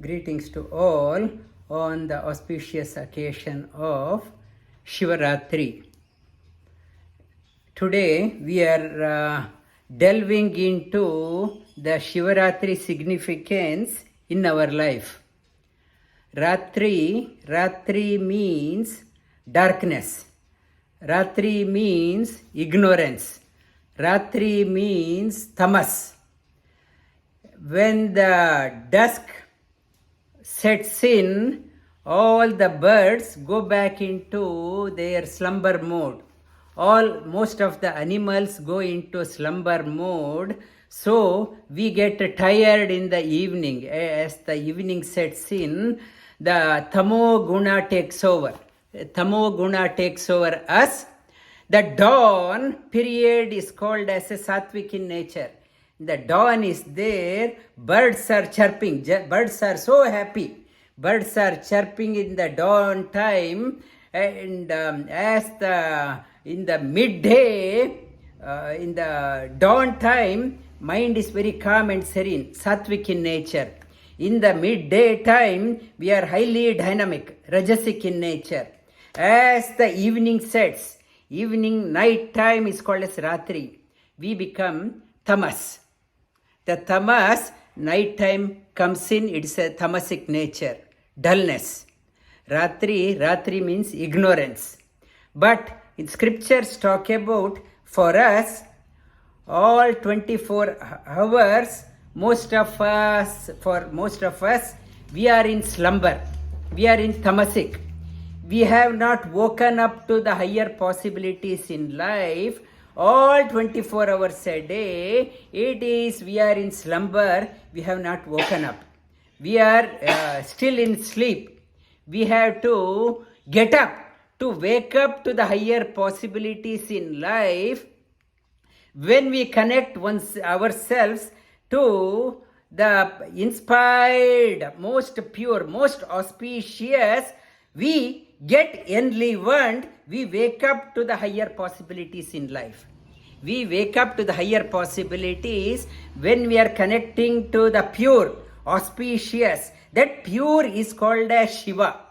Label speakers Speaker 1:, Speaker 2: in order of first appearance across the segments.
Speaker 1: Greetings to all on the auspicious occasion of Shivaratri. Today we are delving into the Shivaratri significance in our life. Ratri means darkness. Ratri means ignorance. Ratri means tamas. When the dusk sets in, all the birds go back into their slumber mode. Most of the animals go into slumber mode. So we get tired in the evening. As the evening sets in, the tamo guna takes over. Tamo guna takes over us. The dawn period is called as a sattvic in nature. The dawn is there, birds are chirping, birds are so happy. Birds are chirping in the dawn time, and in the midday, in the dawn time, mind is very calm and serene, sattvic in nature. In the midday time, we are highly dynamic, rajasic in nature. As the evening sets, night time is called as Ratri. We become tamas. The tamas, night time comes in, it's a tamasic nature, dullness. Ratri means ignorance. But in scriptures talk about, for us, all 24 hours, most of us, we are in slumber. We are in tamasic. We have not woken up to the higher possibilities in life. All 24 hours a day, we are in slumber, we have not woken up. We are still in sleep. We have to get up, to wake up to the higher possibilities in life. When we connect ourselves to the inspired, most pure, most auspicious, we get enlivened, we wake up to the higher possibilities in life. We wake up to the higher possibilities when we are connecting to the pure, auspicious. That pure is called as Shiva.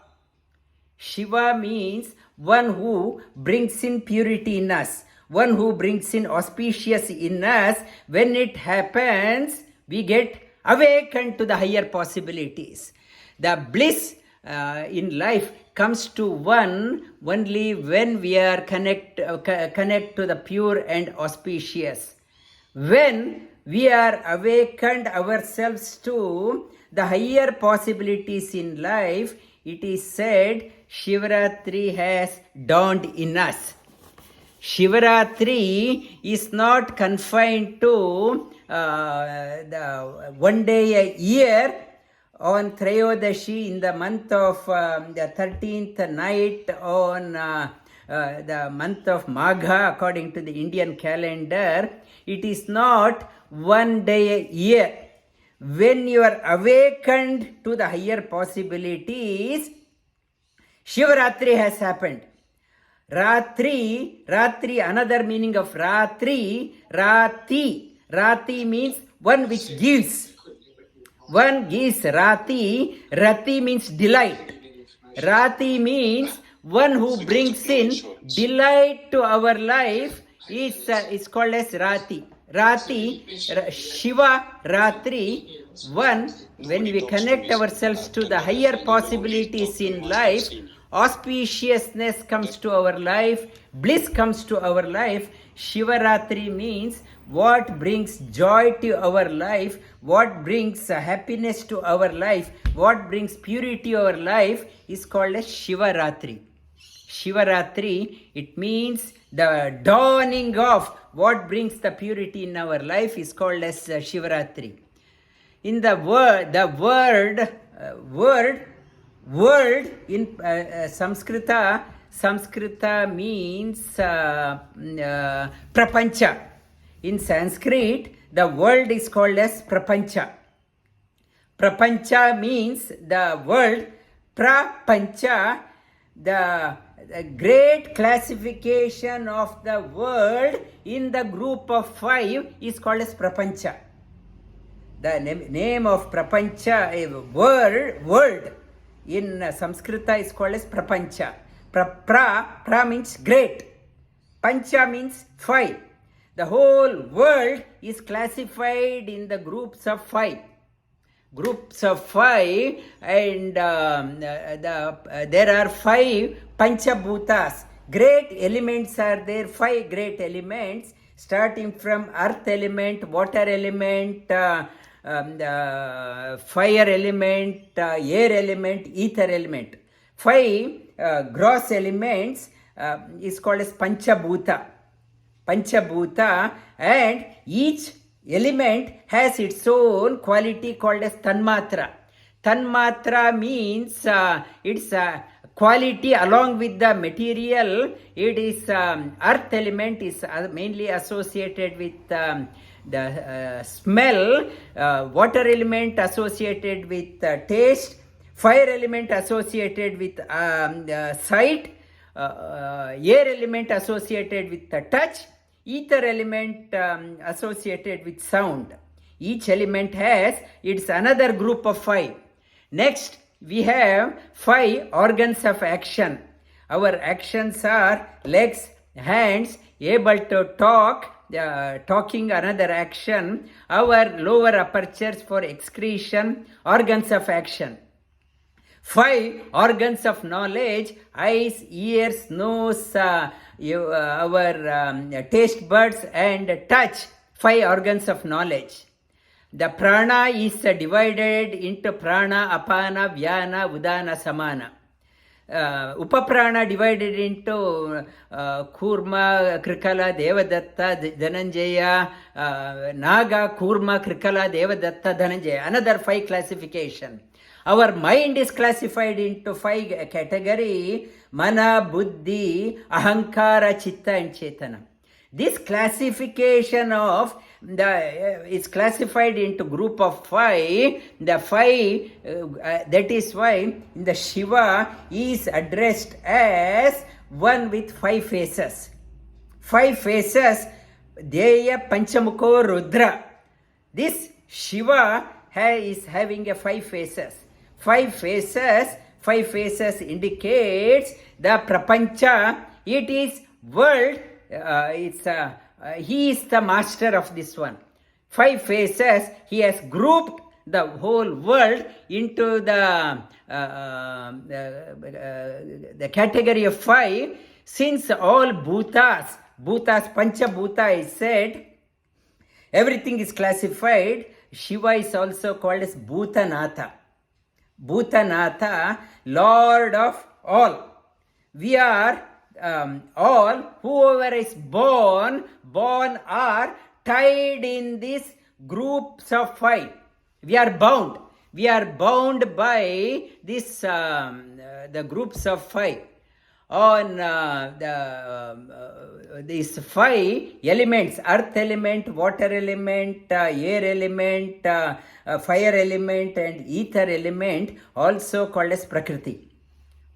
Speaker 1: Shiva means one who brings in purity in us, one who brings in auspicious in us. When it happens, we get awakened to the higher possibilities. The bliss in life comes to one only when we are connect to the pure and auspicious. When we are awakened ourselves to the higher possibilities in life, it is said Shivaratri has dawned in us. Shivaratri is not confined to the one day a year. On Trayodashi, in the month of the 13th night on the month of Magha, according to the Indian calendar, it is not one day a year. When you are awakened to the higher possibilities, Shivaratri has happened. Ratri, another meaning of Ratri, Rati means one which gives. One gives Rati means delight. Rati means one who brings in delight to our life is called as Rati. Shiva Ratri, one, when we connect ourselves to the higher possibilities in life, auspiciousness comes to our life, bliss comes to our life. Shivaratri means what brings joy to our life, what brings happiness to our life, what brings purity to our life is called as Shivaratri. Shivaratri, it means the dawning of what brings the purity in our life is called as Shivaratri. In the word in Samskrita means prapancha. In Sanskrit, the world is called as prapancha. Prapancha means the world. Prapancha, the great classification of the world in the group of 5 is called as prapancha. The name of Prapancha, world in Sanskrita is called as Prapancha. Pra means great. Pancha means 5. The whole world is classified in the groups of 5. Groups of 5, and there are 5 Panchabhutas. Great elements are there, 5 great elements, starting from earth element, water element, fire element, air element, ether element. 5 gross elements is called as Panchabhuta. Panchabhuta, and each element has its own quality called as Tanmatra. Tanmatra means its quality along with the material. It is earth element is mainly associated with the smell, water element associated with taste, fire element associated with sight, air element associated with touch, ether element associated with sound. Each element has its another group of 5. Next, we have 5 organs of action. Our actions are legs, hands, able to talk, talking another action. Our lower apertures for excretion, organs of action. 5 organs of knowledge: eyes, ears, nose, our taste buds, and touch. 5 organs of knowledge. The prana is divided into prana, apana, vyana, udana, samana. Upaprana divided into Kurma, Krikala, Devadatta, Dhananjaya, Naga, Kurma, Krikala, Devadatta, Dhananjaya. Another 5 classification. Our mind is classified into 5 categories: Mana, Buddhi, Ahankara, Chitta, and Chetana. This classification of is classified into group of 5. The 5, that is why the Shiva is addressed as one with 5 faces. 5 faces, Deya Panchamukho Rudra. This Shiva is having a 5 faces. 5 faces indicates the Prapancha. It is world. He is the master of this one. 5 faces. He has grouped the whole world into the category of 5. Since all bhutas, Pancha Bhuta is said, everything is classified. Shiva is also called as Bhutanatha. Bhutanatha, Lord of all. We are all, whoever is born are tied in these groups of 5. We are bound. We are bound by this the groups of 5. On these 5 elements: earth element, water element, air element, fire element, and ether element, also called as Prakriti.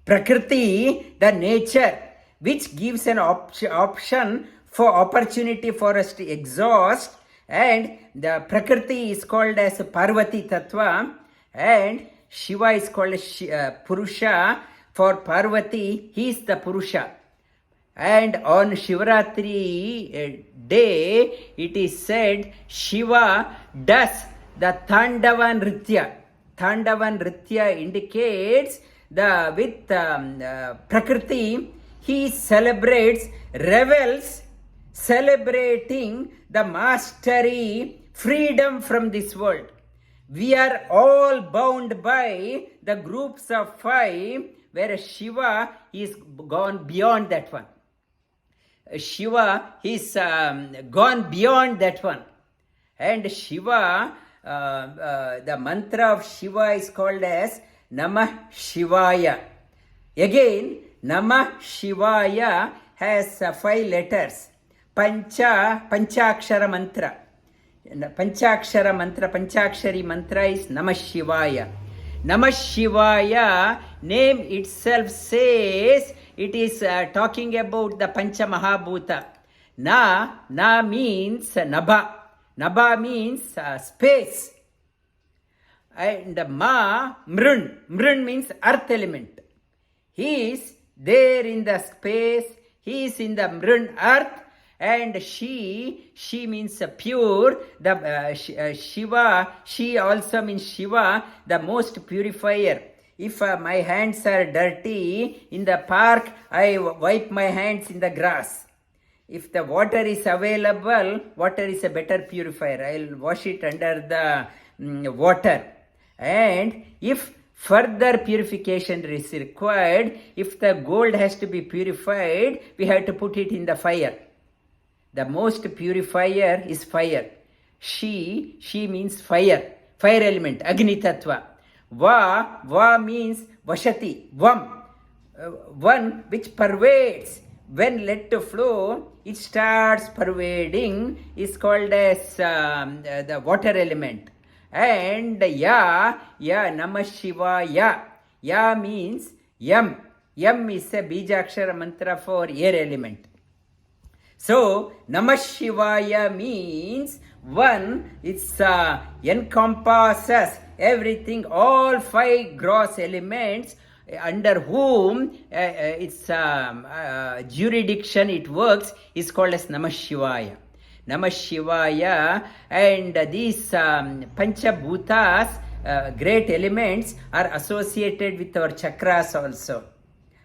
Speaker 1: Prakriti, the nature, which gives an option for opportunity for us to exhaust, and the Prakriti is called as Parvati Tattva, and Shiva is called as Purusha. For Parvati, he is the Purusha. And on Shivaratri day, it is said Shiva does the Tandava Nritya. Tandava Nritya indicates with Prakriti, he celebrates, revels, celebrating the mastery, freedom from this world. We are all bound by the groups of 5, whereas Shiva is gone beyond that one. Shiva is gone beyond that one. And Shiva, the mantra of Shiva is called as Namah Shivaya. Again, Namah Shivaya has 5 letters. Panchakshara mantra. Panchakshari mantra is Namah Shivaya. Namah Shivaya, name itself says it is talking about the Pancha Mahabhuta. Na means Nabha. Nabha means space. and Ma, Mrun. Mrun means earth element. He is there in the space, he is in the Mrun earth, and she means pure. The Shiva, she also means Shiva, the most purifier. If my hands are dirty in the park, I wipe my hands in the grass. If the water is available, water is a better purifier. I'll wash it under the water. And if further purification is required, if the gold has to be purified, we have to put it in the fire. The most purifier is fire. She means fire element, Agni Tattva. Va means Vashati, Vam, one which pervades. When let to flow, it starts pervading, is called as the water element. And Ya, Namah Shivaya. Ya means Yam. Yam is a Bijakshara mantra for air element. So, Namah Shivaya means one, it's encompasses everything, all 5 gross elements under whom its jurisdiction it works is called as Namah Shivaya. Namah Shivaya, and these Panchabhutas, great elements, are associated with our chakras also.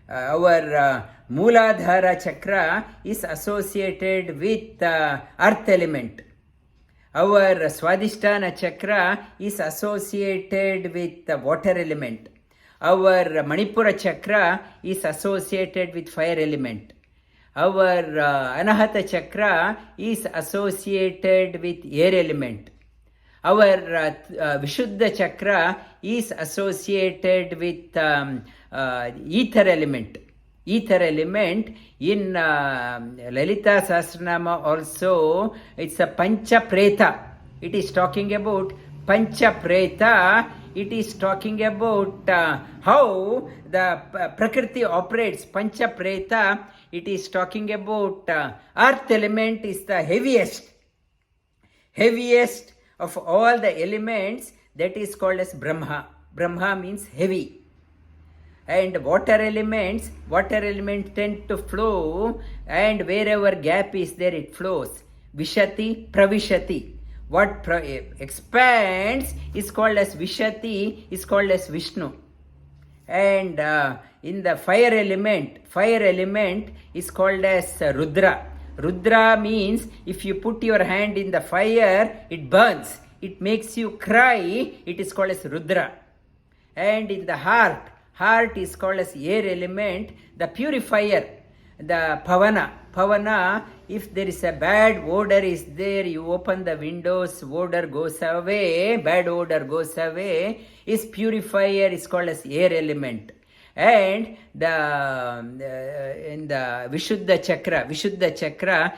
Speaker 1: Our Mooladhara chakra is associated with earth element. Our Swadhisthana chakra is associated with the water element. Our Manipura chakra is associated with fire element. Our Anahata chakra is associated with air element. Our Vishuddha chakra is associated with ether element. Ether element in Lalita Sahasranama also, it's a Pancha Preta. It is talking about Pancha Preta. It is talking about how the Prakriti operates. Pancha Preta, it is talking about earth element is the heaviest of all the elements, that is called as Brahma. Brahma means heavy. And water element tend to flow, and wherever gap is there, it flows. Vishati, Pravishati. What expands is called as Vishati, is called as Vishnu. And in the fire element is called as Rudra. Rudra means if you put your hand in the fire, it burns. It makes you cry. It is called as Rudra. And in the heart is called as air element, the purifier, the Pavana, if there is a bad odor is there, you open the windows, odor goes away, bad odor goes away, is purifier is called as air element. And in the Vishuddha chakra,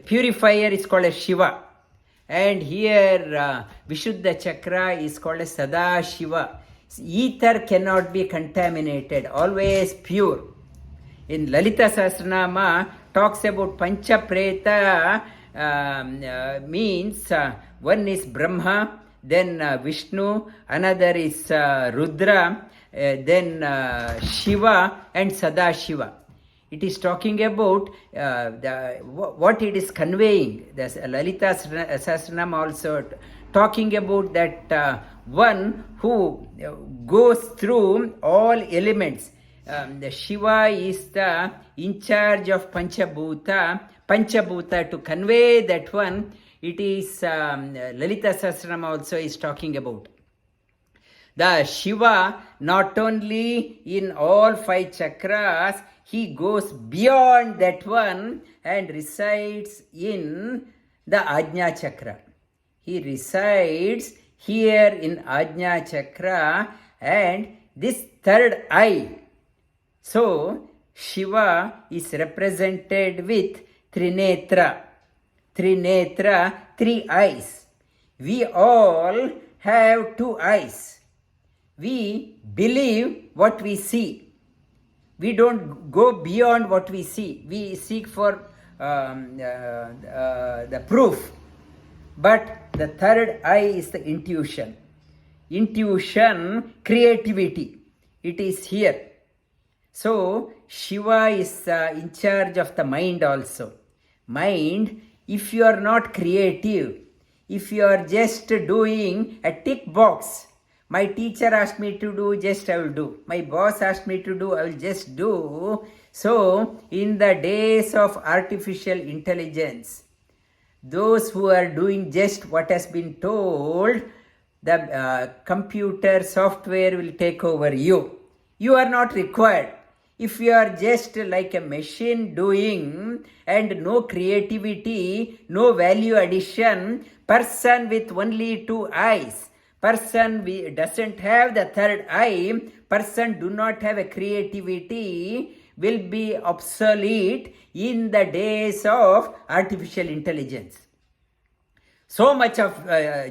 Speaker 1: purifier is called as Shiva. And here Vishuddha chakra is called as Sada Shiva. Ether cannot be contaminated, always pure. In Lalita Sahasranama talks about Pancha Preta, means one is Brahma, then Vishnu, another is Rudra, then Shiva and Sada Shiva. It is talking about what it is conveying. The Lalita Sahasranama also talking about that one who goes through all elements. The Shiva is the in charge of Panchabhuta to convey that one. It is Lalita Sahasranama also is talking about. The Shiva, not only in all 5 chakras, he goes beyond that one and resides in the Ajna chakra. He resides here in Ajna chakra, and this third eye. So, Shiva is represented with Trinetra. Trinetra, 3 eyes. We all have 2 eyes. We believe what we see. We don't go beyond what we see. We seek for the proof. But the third eye is the intuition. intuition, creativity. It is here. So, Shiva is in charge of the mind also. Mind, if you are not creative, if you are just doing a tick box, my teacher asked me to do, just I will do. My boss asked me to do, I will just do. So, in the days of artificial intelligence, those who are doing just what has been told, the computer software will take over you. You are not required. If you are just like a machine doing and no creativity, no value addition, person with only two eyes, person doesn't have the third eye, person do not have a creativity, will be obsolete in the days of artificial intelligence. So much of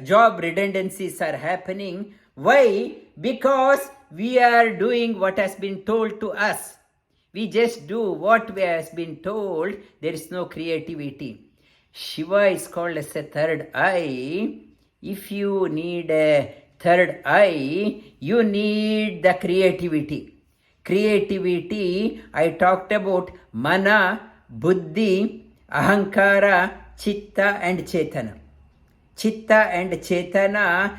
Speaker 1: job redundancies are happening. Why? Because we are doing what has been told to us. We just do what has been told. There is no creativity. Shiva is called as a third eye. If you need a third eye, you need the creativity. Creativity, I talked about mana, buddhi, ahankara, chitta and chetana. Chitta and chetana.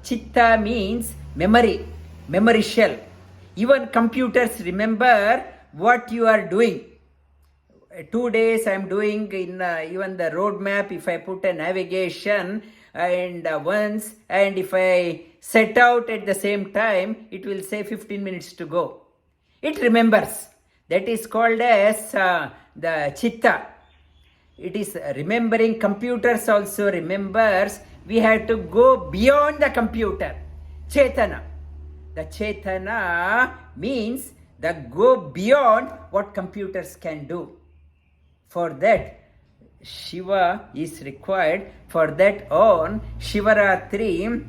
Speaker 1: Chitta means memory, memory shell. Even computers remember what you are doing. 2 days I am doing in even the road map. If I put a navigation and once, and if I set out at the same time, it will say 15 minutes to go. It remembers. That is called as the chitta. It is remembering. Computers also remembers. We have to go beyond the computer. Chetana. The chetana means the go beyond what computers can do. For that, Shiva is required. For that, on Shivaratri,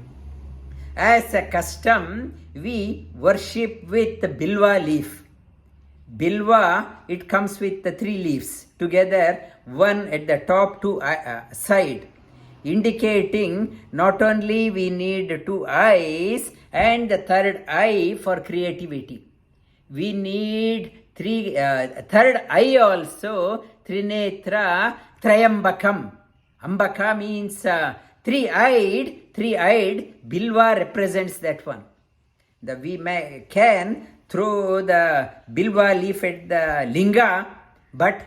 Speaker 1: as a custom, we worship with the bilva leaf. Bilva, it comes with the 3 leaves together, one at the top, 2 side, indicating not only we need 2 eyes and the third eye for creativity. We need third eye also, Trinetra Trayambakam. Ambaka means 3-eyed, Bilva represents that one. We can throw the Bilva leaf at the Linga, but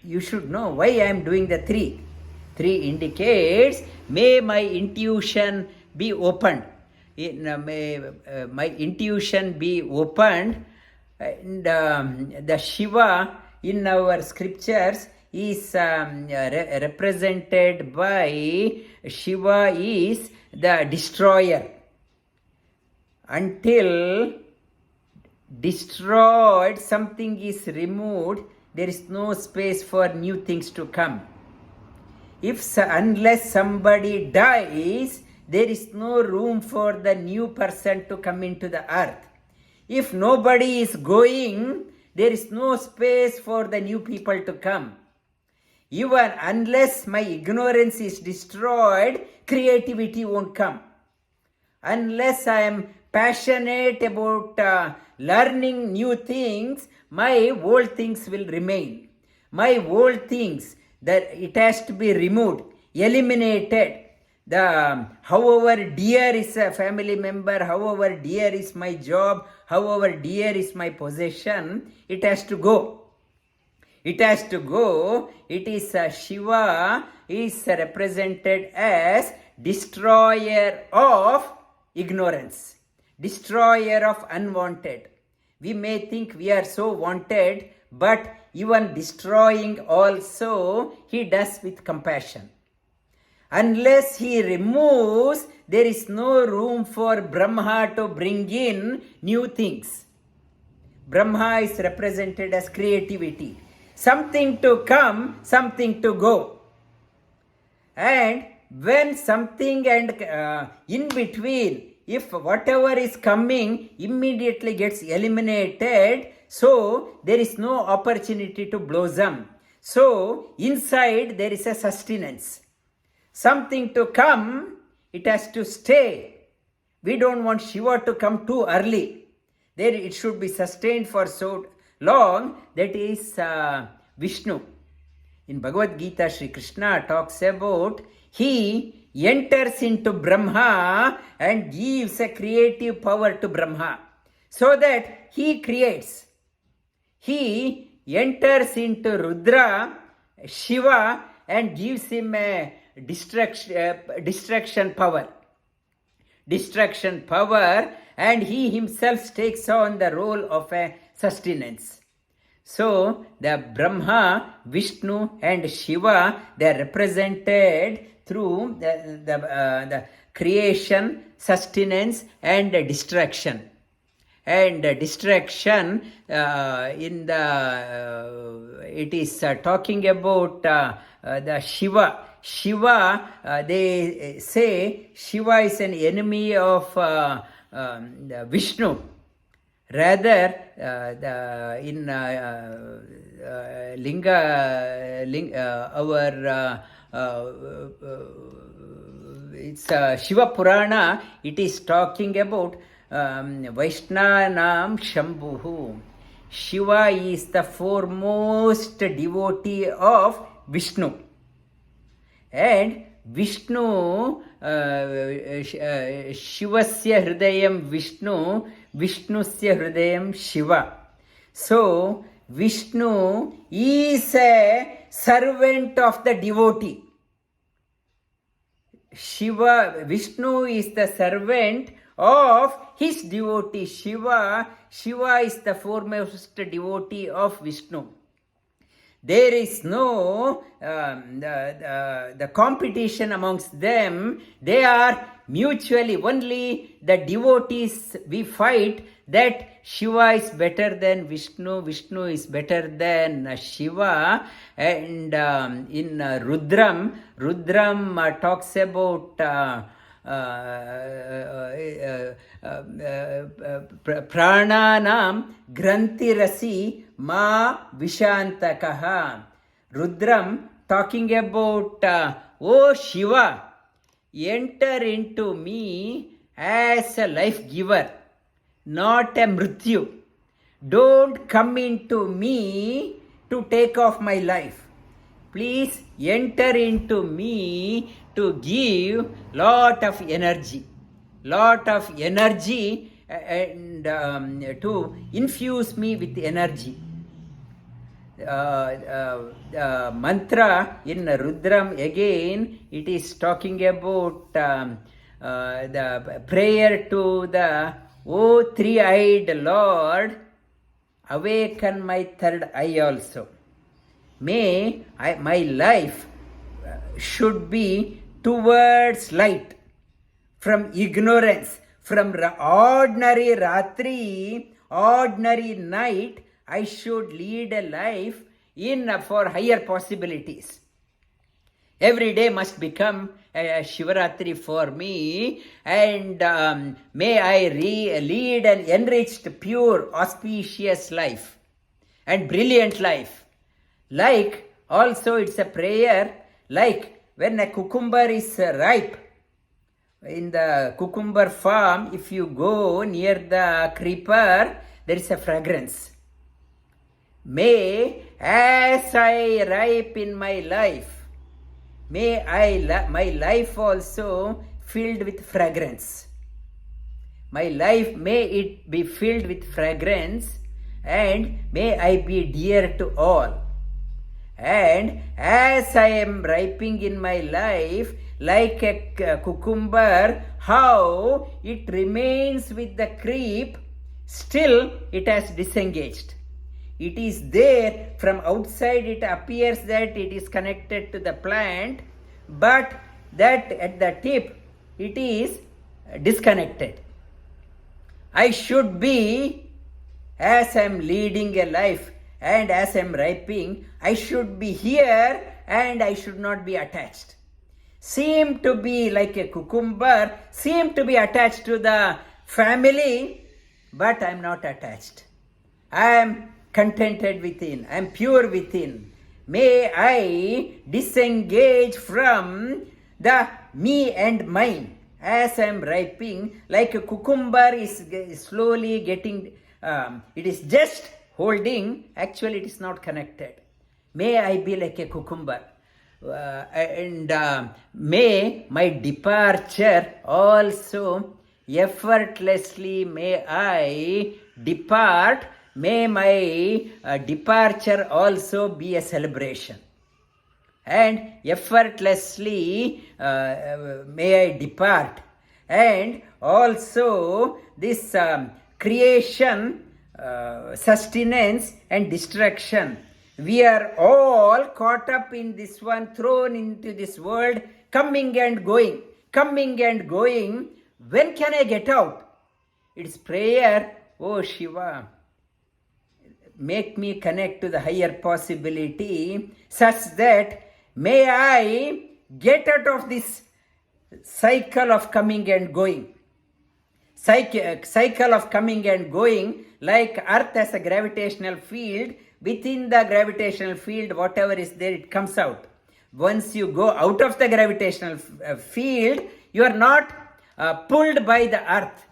Speaker 1: you should know why I am doing the 3. 3 indicates, may my intuition be opened. May my intuition be opened. And the Shiva in our scriptures is represented by Shiva is the destroyer. Until destroyed, something is removed, there is no space for new things to come. Unless somebody dies, there is no room for the new person to come into the earth. If nobody is going, there is no space for the new people to come. Even unless my ignorance is destroyed, creativity won't come. Unless I am passionate about learning new things, my old things will remain. My old things, that it has to be removed, eliminated. However dear is a family member, however dear is my job, however dear is my possession, it has to go. It has to go. It is Shiva is represented as destroyer of ignorance, destroyer of unwanted. We may think we are so wanted, but even destroying also he does with compassion. Unless he removes, there is no room for Brahma to bring in new things. Brahma is represented as creativity. Something to come, something to go. And when something and in between, if whatever is coming immediately gets eliminated, so there is no opportunity to blossom. So inside there is a sustenance. Something to come, it has to stay. We don't want Shiva to come too early. There it should be sustained for so long. That is Vishnu. In Bhagavad Gita, Sri Krishna talks about he enters into Brahma and gives a creative power to Brahma so that he creates. He enters into Rudra, Shiva, and gives him a destruction power. Destruction power, and he himself takes on the role of a sustenance. So the Brahma, Vishnu and Shiva, they are represented through the creation, sustenance and destruction. And destruction in the it is talking about the Shiva. Shiva, they say Shiva is an enemy of Vishnu. Rather, in it's Shiva Purana, it is talking about Vaishnanam Shambhuhu. Shiva is the foremost devotee of Vishnu. And Vishnu, Shivasya Hridayam Vishnu, Vishnusya Hridayam Shiva. So, Vishnu is a servant of the devotee. Vishnu is the servant of his devotee Shiva. Shiva is the foremost devotee of Vishnu. There is no the competition amongst them. They are mutually, only the devotees we fight that Shiva is better than Vishnu, Vishnu is better than Shiva. And in Rudram talks about prananam grantirasi ma vishantakaha. Rudram talking about oh Shiva, enter into me as a life giver, not a mrityu. Don't come into me to take off my life. Please enter into me to give lot of energy and to infuse me with energy. Mantra in Rudram again, it is talking about the prayer to the O three-eyed Lord, awaken my third eye also. May my life should be towards light, from ignorance, from ordinary Ratri, ordinary night. I should lead a life for higher possibilities. Every day must become a Shivaratri for me, and may I lead an enriched, pure, auspicious life and brilliant life. Like also it's a prayer, like when a cucumber is ripe, in the cucumber farm, if you go near the creeper, there is a fragrance. May, as I ripe in my life, may my life also filled with fragrance. My life, may it be filled with fragrance, and may I be dear to all. And as I am ripening in my life, like a cucumber, how it remains with the creep, still it has disengaged. It is there from outside, it appears that it is connected to the plant, but that at the tip it is disconnected. I should be, as I am leading a life and as I am ripening, I should be here and I should not be attached. Seem to be like a cucumber, seem to be attached to the family, but I am not attached. I am contented within, I am pure within. May I disengage from the me and mine, as I am ripening, like a cucumber is slowly getting, it is just holding, actually it is not connected. May I be like a cucumber. And may my departure also effortlessly may I depart. May my departure also be a celebration. And effortlessly may I depart. And also this creation, sustenance and destruction. We are all caught up in this one, thrown into this world, coming and going, coming and going. When can I get out? It's prayer, oh Shiva, make me connect to the higher possibility such that may I get out of this cycle of coming and going. Cycle of coming and going, like Earth as a gravitational field. Within the gravitational field, whatever is there, it comes out. Once you go out of the gravitational field, you are not pulled by the earth.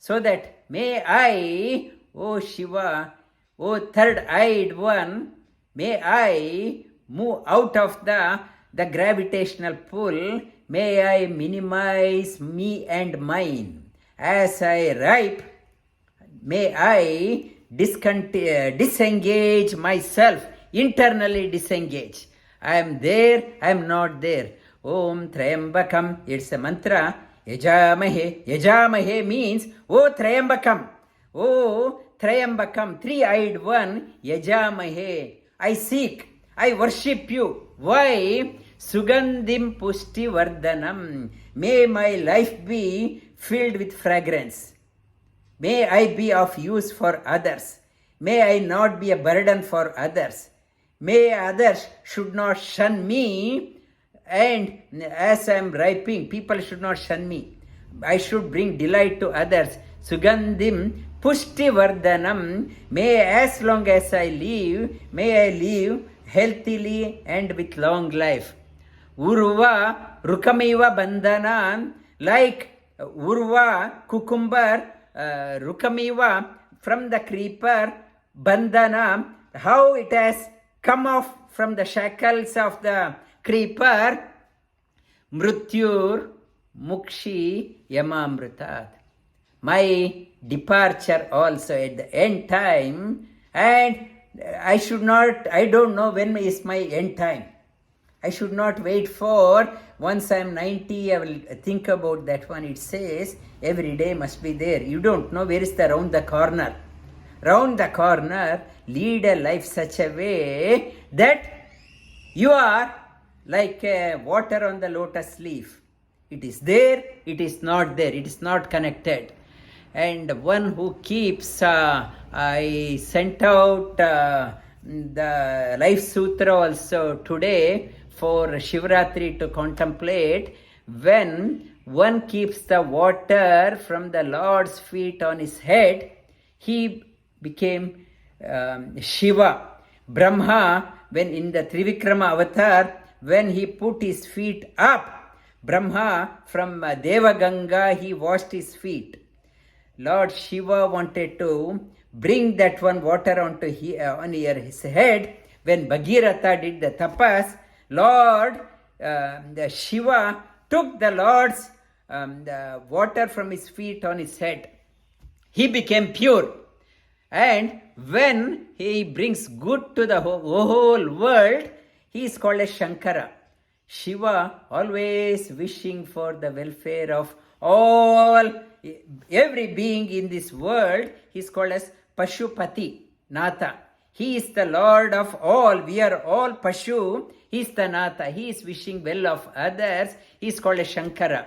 Speaker 1: So that may I, O Shiva, O third-eyed one, may I move out of the gravitational pull. May I minimize me and mine. As I ripe, may I disengage myself, internally disengage. I am there, I am not there. Om Trayambakam, it's a mantra. Yajamahe. Yajamahe means, O Trayambakam. O Trayambakam, three-eyed one. Yajamahe. I seek, I worship you. Why? Sugandhim Pushti Vardhanam. May my life be filled with fragrance. May I be of use for others. May I not be a burden for others. May others should not shun me. And as I am ripening, people should not shun me. I should bring delight to others. Sugandhim Pushti Vardhanam. May as long as I live, may I live healthily and with long life. Urva Rukamiva Bandhanan. Like Urva, cucumber, Rukamiva, from the creeper, Bandhana, how it has come off from the shackles of the creeper, Mrutyur Mukshi Yamamrutat. My departure also at the end time, and I don't know when is my end time. I should not wait for, once I am 90, I will think about that one. It says, every day must be there. You don't know where is the round the corner. Round the corner, lead a life such a way that you are like water on the lotus leaf. It is there, it is not there, it is not connected. And one who keeps, I sent out the Life Sutra also today, for Shivaratri to contemplate. When one keeps the water from the Lord's feet on his head, he became Shiva. Brahma, when in the Trivikrama avatar, when he put his feet up, Brahma from Devaganga, he washed his feet. Lord Shiva wanted to bring that one water onto his head. When Bhagirath did the tapas, Lord, the Shiva took the Lord's the water from his feet on his head. He became pure. And when he brings good to the whole world, he is called as Shankara. Shiva always wishing for the welfare of every being in this world. He is called as Pashupati, Natha. He is the Lord of all. We are all Pashu. He is the Natha. He is wishing well of others. He is called as Shankara.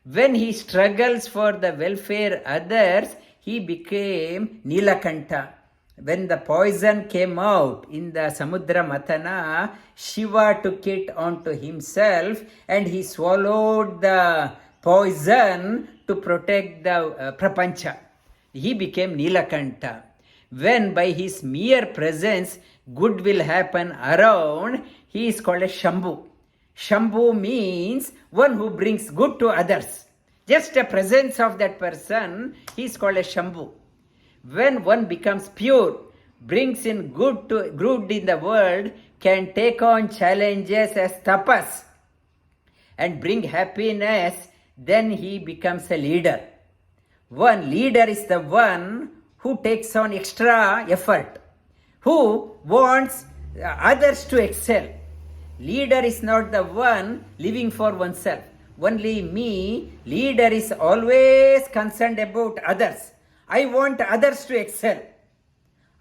Speaker 1: When he struggles for the welfare others, he became Nilakanta. When the poison came out in the Samudra Matana, Shiva took it onto himself and he swallowed the poison to protect the Prapancha. He became Nilakanta. When by his mere presence good will happen around, he is called a Shambhu. Shambhu means one who brings good to others. Just a presence of that person, he is called a Shambhu. When one becomes pure, brings in good in the world, can take on challenges as tapas and bring happiness, then he becomes a leader. One leader is the one who takes on extra effort, who wants others to excel. Leader is not the one living for oneself. Only me. Leader is always concerned about others. I want others to excel.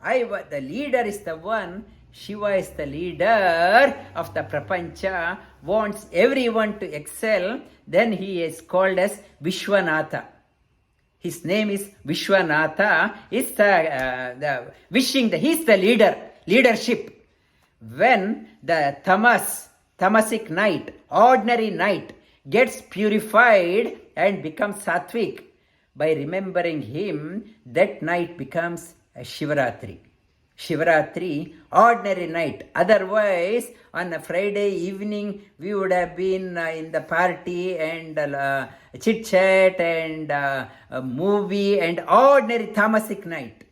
Speaker 1: The leader is the one. Shiva is the leader of the prapancha, wants everyone to excel. Then he is called as Vishwanatha. His name is Vishwanatha. Is the wishing. He is the leader. Leadership. When the tamasic night, ordinary night, gets purified and becomes sattvic, by remembering him, that night becomes a Shivaratri. Shivaratri, ordinary night. Otherwise, on a Friday evening, we would have been in the party and chit-chat and a movie and ordinary tamasic night.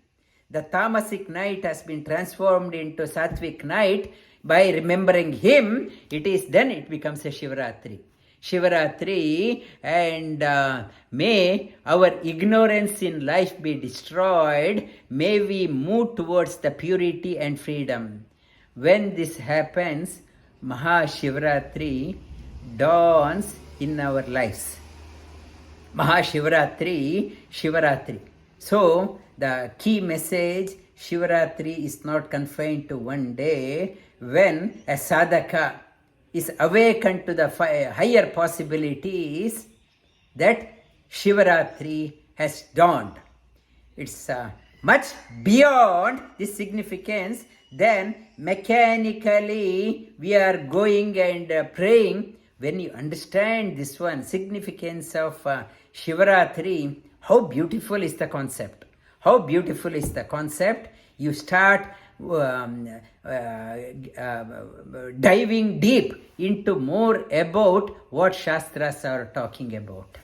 Speaker 1: The tamasic night has been transformed into sattvic night. By remembering him, it becomes a Shivaratri. Shivaratri, and may our ignorance in life be destroyed. May we move towards the purity and freedom. When this happens, Maha Shivaratri dawns in our lives. Maha Shivaratri, Shivaratri. So, the key message, Shivaratri is not confined to one day. When a sadhaka is awakened to the higher possibilities, that Shivaratri has dawned. It's much beyond this significance than mechanically we are going and praying. When you understand this one, significance of Shivaratri, how beautiful is the concept. How beautiful is the concept. You start diving deep into more about what Shastras are talking about.